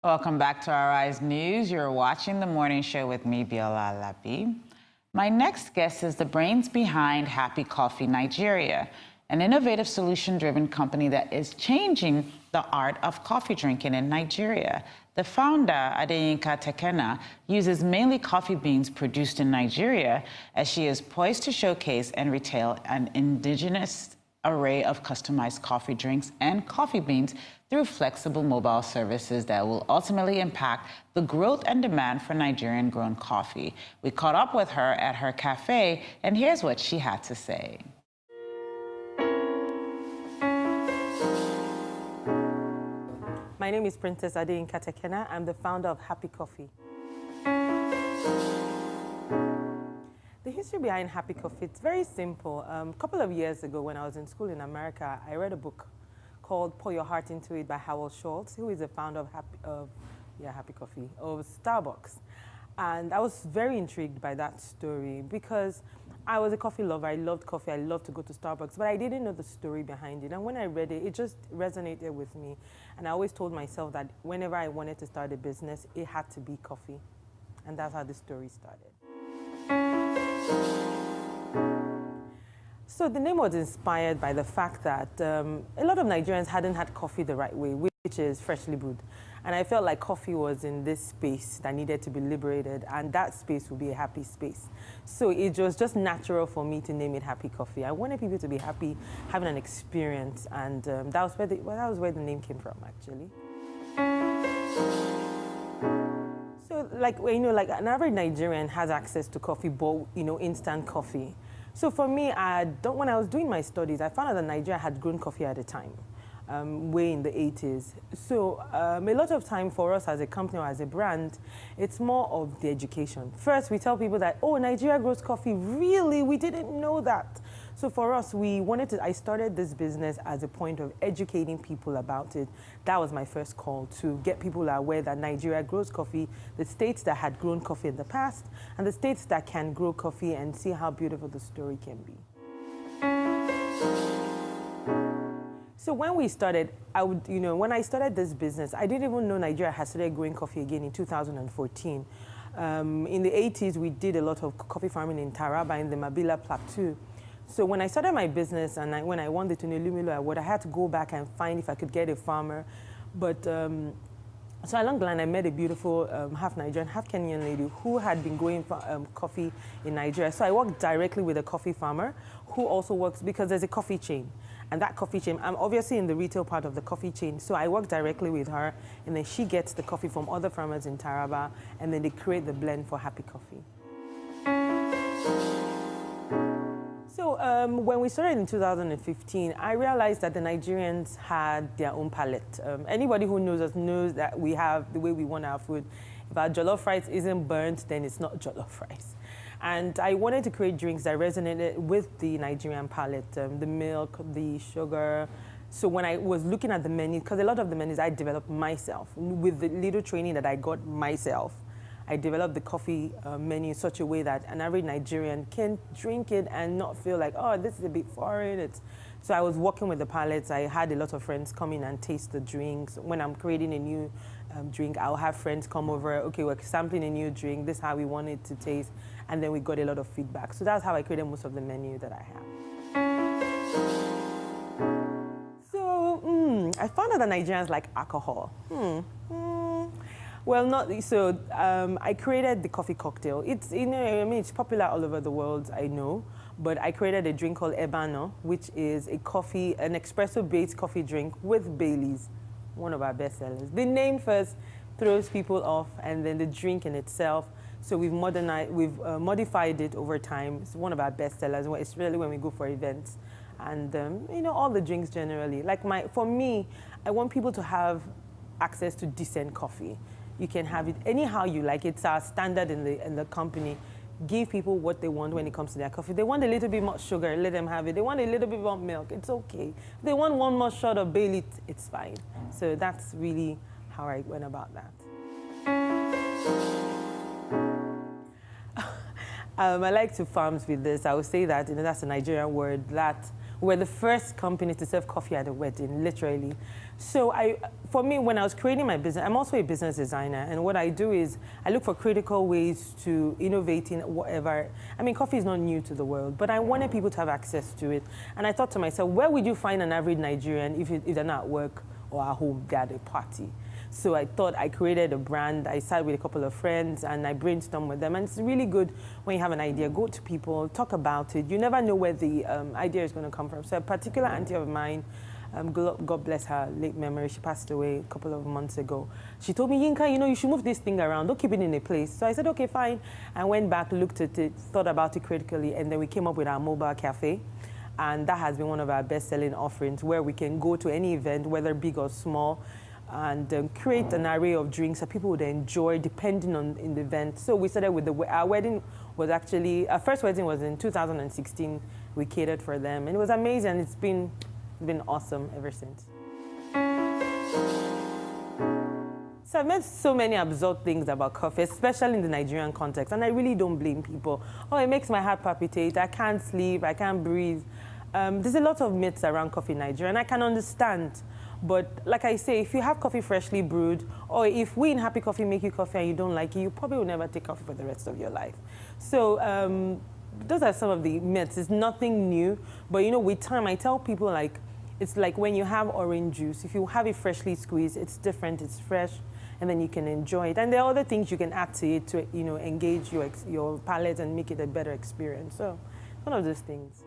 Welcome back to our Eyes News. You're watching The Morning Show with me, Biola Labi. My next guest is the brains behind Happy Coffee Nigeria, an innovative solution-driven company that is changing the art of coffee drinking in Nigeria. The founder, Adeyinka Tekena, uses mainly coffee beans produced in Nigeria, as she is poised to showcase and retail an indigenous array of customized coffee drinks and coffee beans through flexible mobile services that will ultimately impact the growth and demand for Nigerian-grown coffee. We caught up with her at her cafe, and here's what she had to say. My name is Princess Adeyinka Tekena. I'm the founder of Happy Coffee. The history behind Happy Coffee, it's very simple. A couple of years ago when I was in school in America, I read a book called Pour Your Heart Into It by Howard Schultz, who is the founder of Happy Coffee, of Starbucks. And I was very intrigued by that story because I was a coffee lover. I loved coffee. I loved to go to Starbucks, but I didn't know the story behind it. And when I read it, it just resonated with me. And I always told myself that whenever I wanted to start a business, it had to be coffee. And that's how the story started. So the name was inspired by the fact that a lot of Nigerians hadn't had coffee the right way, which is freshly brewed. And I felt like coffee was in this space that needed to be liberated, and that space would be a happy space. So it was just natural for me to name it Happy Coffee. I wanted people to be happy, having an experience, and that was where the name came from, actually. So, like an average Nigerian has access to coffee, but instant coffee. So for me, when I was doing my studies, I found out that Nigeria had grown coffee at a time, way in the 80s. So a lot of time for us as a company or as a brand, it's more of the education. First, we tell people that, oh, Nigeria grows coffee. Really? We didn't know that. So for us, I started this business as a point of educating people about it. That was my first call, to get people aware that Nigeria grows coffee, the states that had grown coffee in the past, and the states that can grow coffee, and see how beautiful the story can be. So when we started, when I started this business, I didn't even know Nigeria had started growing coffee again in 2014. In the 80s, we did a lot of coffee farming in Taraba, in the Mabila Plateau. So when I started my business and when I won the Tunelumilo Award, I had to go back and find if I could get a farmer. But so along the line, I met a beautiful half Nigerian, half Kenyan lady who had been growing coffee in Nigeria. So I worked directly with a coffee farmer who also works, because there's a coffee chain. And that coffee chain, I'm obviously in the retail part of the coffee chain, so I work directly with her, and then she gets the coffee from other farmers in Taraba, and then they create the blend for Happy Coffee. So when we started in 2015, I realized that the Nigerians had their own palate. Anybody who knows us knows that we have the way we want our food. If our jollof rice isn't burnt, then it's not jollof rice. And I wanted to create drinks that resonated with the Nigerian palate, the milk, the sugar. So when I was looking at the menu, because a lot of the menus I developed myself, with the little training that I got myself, I developed the coffee menu in such a way that an average Nigerian can drink it and not feel like, oh, this is a bit foreign. So I was working with the palettes. I had a lot of friends come in and taste the drinks. When I'm creating a new drink, I'll have friends come over. Okay, we're sampling a new drink. This is how we want it to taste. And then we got a lot of feedback. So that's how I created most of the menu that I have. So I found out that Nigerians like alcohol. Well, not so. I created the coffee cocktail. It's popular all over the world, I know. But I created a drink called Ebano, which is an espresso-based coffee drink with Baileys, one of our best sellers. The name first throws people off, and then the drink in itself. So we've modified it over time. It's one of our best sellers, especially when we go for events. And all the drinks generally. For me, I want people to have access to decent coffee. You can have it anyhow you like. It's our standard in the company. Give people what they want when it comes to their coffee. They want a little bit more sugar, let them have it. They want a little bit more milk, it's okay. If they want one more shot of Bailey, it's fine. So that's really how I went about that. I like to farms with this. I would say that, that's a Nigerian word, that we're the first company to serve coffee at a wedding, literally. So for me, when I was creating my business, I'm also a business designer. And what I do is I look for critical ways to innovate in whatever. I mean, coffee is not new to the world, but I wanted people to have access to it. And I thought to myself, where would you find an average Nigerian if they're not at work or at home, they're at a party? So I thought I created a brand. I sat with a couple of friends and I brainstormed with them. And it's really good when you have an idea, go to people, talk about it. You never know where the idea is going to come from. So a particular auntie of mine, God bless her late memory, she passed away a couple of months ago. She told me, Yinka, you should move this thing around. Don't keep it in a place. So I said, okay, fine. I went back, looked at it, thought about it critically, and then we came up with our mobile cafe. And that has been one of our best-selling offerings, where we can go to any event, whether big or small, and create an array of drinks that people would enjoy depending on in the event. So we started with our wedding was actually, our first wedding was in 2016. We catered for them, and it was amazing. It's been awesome ever since. So I've met so many absurd things about coffee, especially in the Nigerian context, and I really don't blame people. Oh, it makes my heart palpitate, I can't sleep, I can't breathe. There's a lot of myths around coffee in Nigeria, and I can understand. But like I say, if you have coffee freshly brewed, or if we in Happy Coffee make you coffee and you don't like it, you probably will never take coffee for the rest of your life. So those are some of the myths. It's nothing new, but with time, I tell people, like, it's like when you have orange juice. If you have it freshly squeezed, it's different, it's fresh, and then you can enjoy it. And there are other things you can add to it to engage your palate and make it a better experience. So one of those things.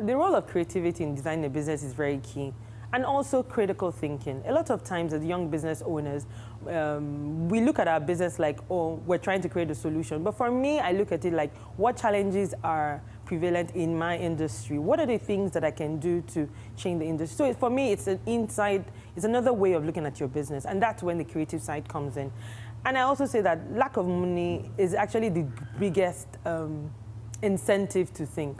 The role of creativity in designing a business is very key, and also critical thinking. A lot of times as young business owners, we look at our business like, oh, we're trying to create a solution. But for me, I look at it like, what challenges are prevalent in my industry? What are the things that I can do to change the industry? So for me, it's another way of looking at your business, and that's when the creative side comes in. And I also say that lack of money is actually the biggest incentive to think.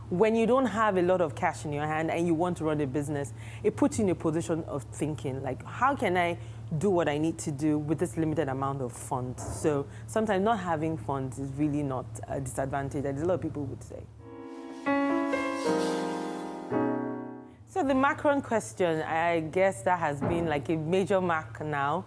When you don't have a lot of cash in your hand and you want to run a business, it puts you in a position of thinking, like, how can I do what I need to do with this limited amount of funds? So sometimes not having funds is really not a disadvantage, as a lot of people would say. So the Macron question, I guess that has been like a major mark now.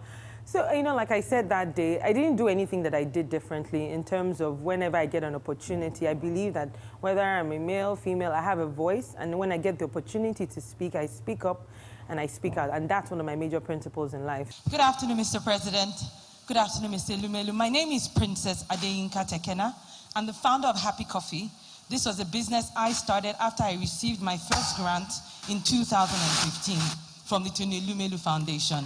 So, like I said that day, I didn't do anything that I did differently in terms of whenever I get an opportunity. I believe that whether I'm a male, female, I have a voice. And when I get the opportunity to speak, I speak up and I speak out. And that's one of my major principles in life. Good afternoon, Mr. President. Good afternoon, Mr. Lumelu. My name is Princess Adeyinka Tekena. I'm the founder of Happy Coffee. This was a business I started after I received my first grant in 2015 from the Tony Lumelu Foundation.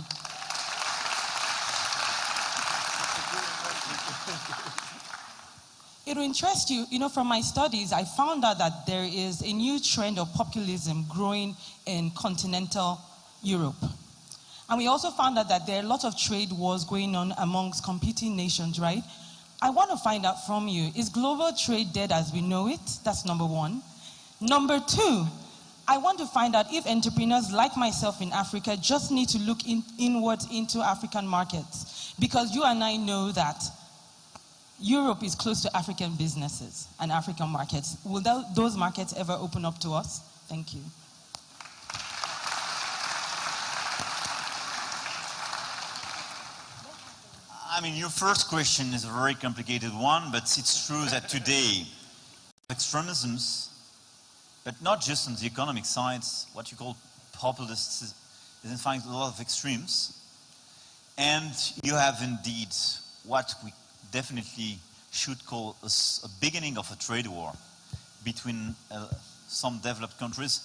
It will interest you, from my studies, I found out that there is a new trend of populism growing in continental Europe. And we also found out that there are a lot of trade wars going on amongst competing nations, right? I want to find out from you, is global trade dead as we know it? That's number one. Number two, I want to find out if entrepreneurs like myself in Africa just need to look inwards into African markets. Because you and I know that Europe is close to African businesses and African markets. Will those markets ever open up to us? Thank you. I mean, your first question is a very complicated one, but it's true that today, extremisms, but not just on the economic side, what you call populists is in fact a lot of extremes. And you have indeed what we definitely should call a beginning of a trade war between some developed countries,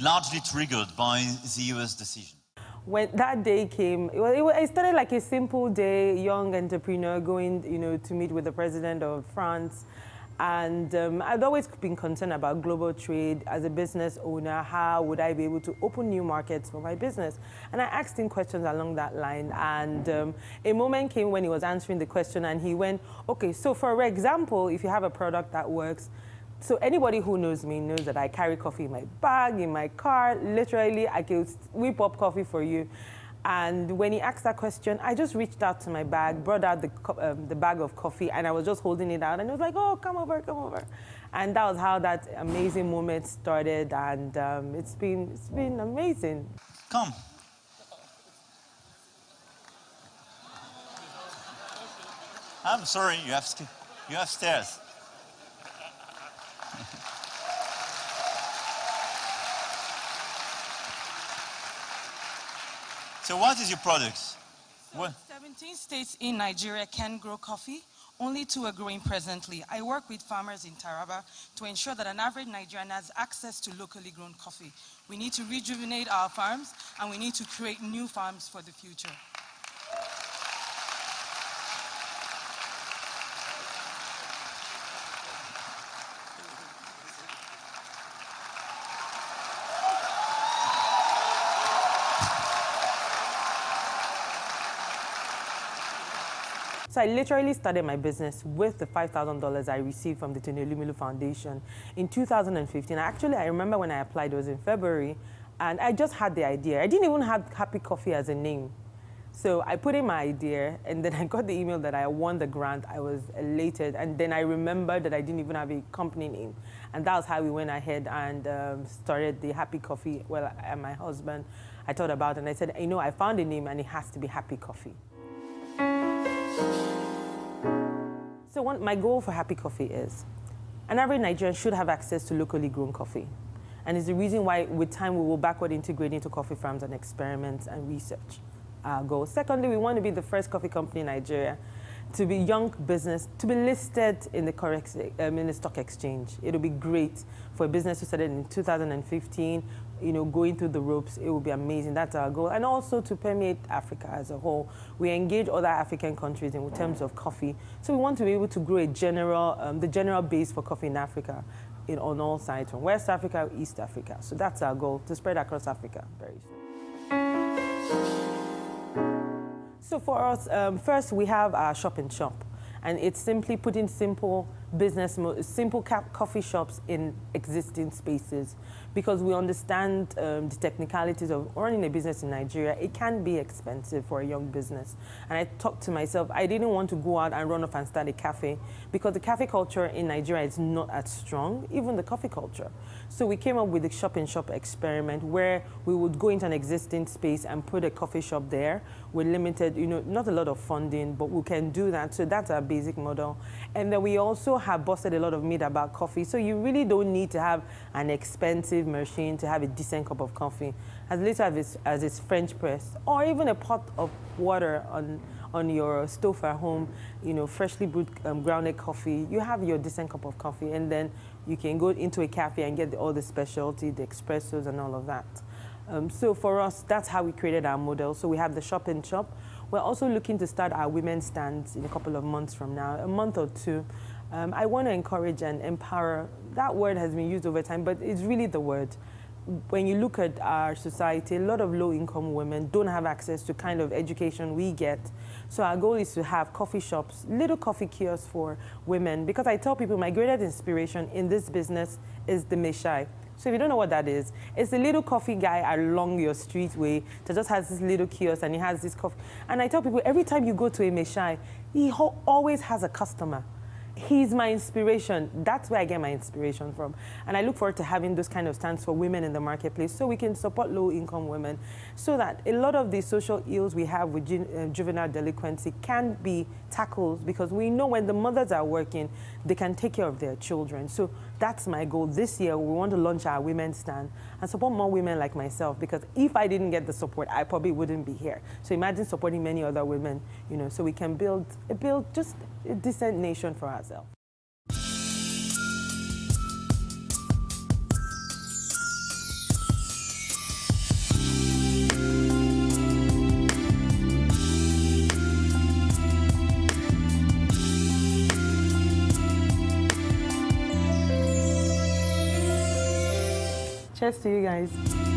largely triggered by the US decision. When that day came, it started like a simple day, young entrepreneur going, to meet with the president of France. And I'd always been concerned about global trade as a business owner. How would I be able to open new markets for my business? And I asked him questions along that line. And a moment came when he was answering the question and he went, okay, so for example, if you have a product that works, so anybody who knows me knows that I carry coffee in my bag, in my car. Literally, I can whip up coffee for you. And when he asked that question, I just reached out to my bag, brought out the bag of coffee, and I was just holding it out. And he was like, oh, come over, come over. And that was how that amazing moment started. And it's been amazing. Come. I'm sorry, you have stairs. So what is your product? So 17 states in Nigeria can grow coffee. Only 2 are growing presently. I work with farmers in Taraba to ensure that an average Nigerian has access to locally grown coffee. We need to rejuvenate our farms, and we need to create new farms for the future. So I literally started my business with the $5,000 I received from the Tunelumulu Foundation in 2015. I remember when I applied, it was in February, and I just had the idea. I didn't even have Happy Coffee as a name. So I put in my idea, and then I got the email that I won the grant. I was elated, and then I remembered that I didn't even have a company name. And that was how we went ahead and started the Happy Coffee. Well, and my husband, I thought about it, and I said, I found a name, and it has to be Happy Coffee. So my goal for Happy Coffee is, an average Nigerian should have access to locally grown coffee. And it's the reason why, with time, we will backward integrate into coffee farms and experiments and research. Our goal. Secondly, we want to be the first coffee company in Nigeria to be young business, to be listed in the stock exchange. It'll be great for a business who started in 2015, going through the ropes. It will be amazing. That's our goal. And also to permeate Africa as a whole. We engage other African countries in terms of coffee. So we want to be able to grow the general base for coffee in Africa on all sides, from West Africa, East Africa. So that's our goal, to spread across Africa very soon. So for us, first we have our shop in shop, and it's simply putting simple coffee shops in existing spaces, because we understand the technicalities of running a business in Nigeria. It can be expensive for a young business. And I thought to myself, I didn't want to go out and run off and start a cafe, because the cafe culture in Nigeria is not as strong, even the coffee culture. So we came up with the shop-in-shop experiment, where we would go into an existing space and put a coffee shop there with limited, not a lot of funding, but we can do that. So that's our basic model. And then we also have busted a lot of myth about coffee. So you really don't need to have an expensive machine to have a decent cup of coffee. As little as it's French press, or even a pot of water on your stove at home, freshly brewed grounded coffee, you have your decent cup of coffee, and then you can go into a cafe and get all the specialty, the espressos and all of that. So for us, that's how we created our model. So we have the shop in shop. We're also looking to start our women's stands in a couple of months from now, a month or two. I want to encourage and empower. That word has been used over time, but it's really the word. When you look at our society, a lot of low-income women don't have access to kind of education we get. So our goal is to have coffee shops, little coffee kiosks for women, because I tell people my greatest inspiration in this business is the Meshai. So if you don't know what that is, it's a little coffee guy along your streetway that just has this little kiosk, and he has this coffee. And I tell people, every time you go to a Meshai, he always has a customer. He's my inspiration. That's where I get my inspiration from. And I look forward to having those kind of stands for women in the marketplace, so we can support low-income women, so that a lot of the social ills we have with juvenile delinquency can be tackled, because we know when the mothers are working, they can take care of their children. So that's my goal. This year, we want to launch our women's stand and support more women like myself, because if I didn't get the support, I probably wouldn't be here. So imagine supporting many other women, so we can build just a decent nation for ourselves. Cheers to you guys.